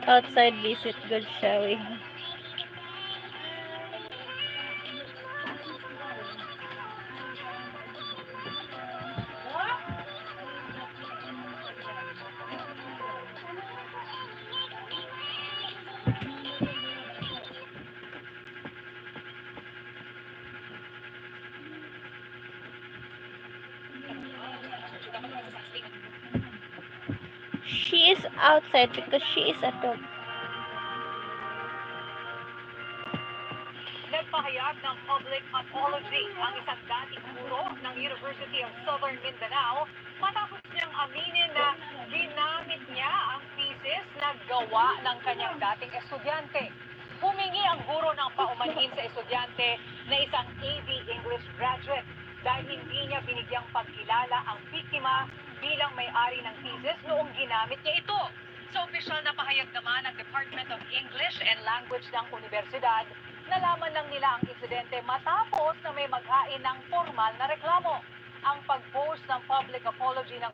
Outside visit, good showing. She is outside because she is a dog. Nagpahayag ng public apology ang isang dating guro ng University of Southern Mindanao matapos niyang aminin na ginamit niya ang thesis na gawa ng kanyang dating estudyante. Humingi ang guro ng paumanhin sa estudyante na isang AV English graduate dahil hindi niya binigyang pagkilala ang biktima bilang may-ari ng thesis noong ginamit niya ito. Sa opisyal na pahayag naman ng Department of English and Language ng Universidad, nalaman lang nila ang insidente matapos na may maghain ng formal na reklamo. Ang pag-post ng public apology ng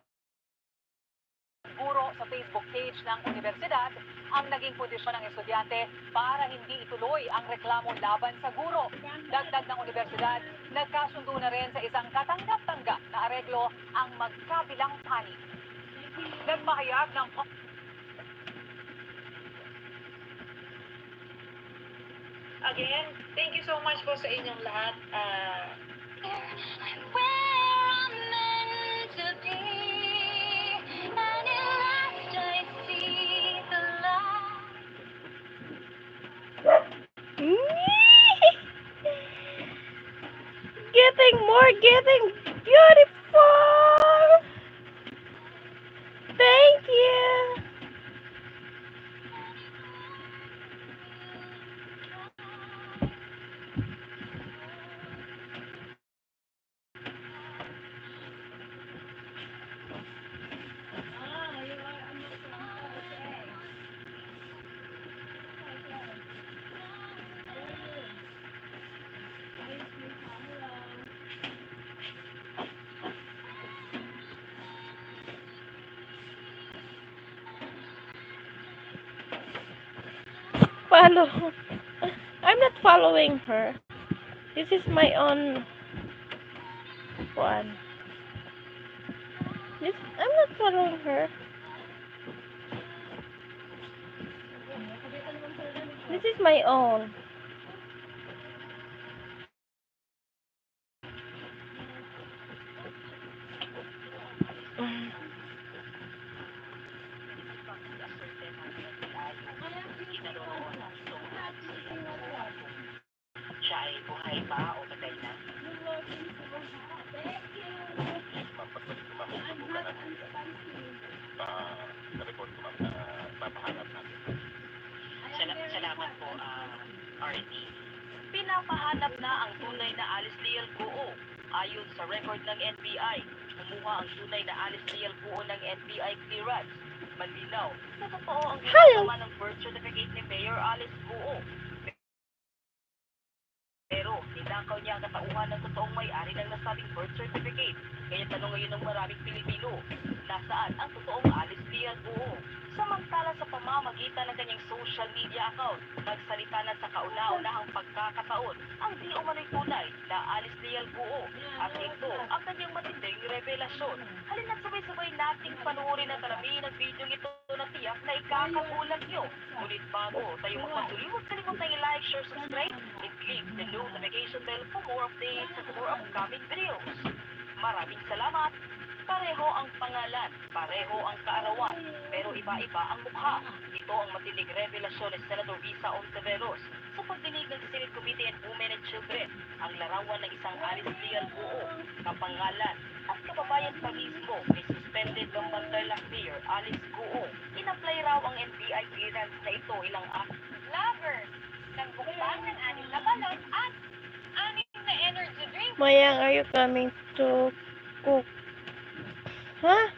guro sa Facebook page ng universidad ang naging kondisyon ng estudyante para hindi ituloy ang reklamo laban sa guro. Dagdag ng universidad, nagkasundo na rin sa isang katanggap-tanggap na areglo ang magkabilang panig. Nagpahayag ng Again, thank you so much po sa inyong lahat. Getting beautiful. Thank you. Follow. I'm not following her. This is my own one. I'm not following her. This is my own. Siya ay buhay pa o patay na? Salamat po, RD. Pinapahanap na ang tunay na Alice Leal Guo. Ayon sa record ng NBI, kumuha ang tunay na Alice Leal Guo ng NBI clearance. Malinaw na totoo ang ginagawa ng birth certificate ni Mayor Alice Guo. Pero ninakaw niya ang katauhan ng totoong may-ari ng nasabing birth certificate. Kaya tanong ngayon ng maraming Pilipino, nasaan ang totoong Alice Leal Guo? Samantala sa pamamagitan ng kanyang social media account, nagsalita na sa kauna-unahang pagkakataon ang di umano'y tunay na Alice Leal Guo. At ito ang kanyang matinding revelasyon. Halina't sabay-sabay nating panuorin at alamin ang video ito na tiyak na ikakagulat nyo. Ngunit bago tayo magpatuloy, huwag kalimutang i-like, share, subscribe, and click the notification bell for more updates at more upcoming videos. Maraming salamat! Pareho ang pangalan, pareho ang kaarawan, pero iba-iba ang mukha. Ito ang matinding revelasyon ni Senator Risa Ontiveros sa pagdinig ng Senate Committee on Women and Children, ang larawan ng isang Alice Leal Guo, kapangalan at kababayan pa mismo ni suspended Bambantarlac Mayor Alice Guo. In-apply raw ang NBI clearance na ito ilang lover ng buksan ng 6 na balot at 6 na energy drink. Mayang, are you coming to cook? Huh?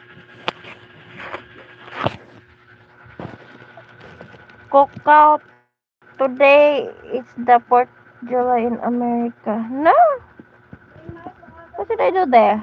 Cook out. Today it's the 4th of July in America. No? What did I do there?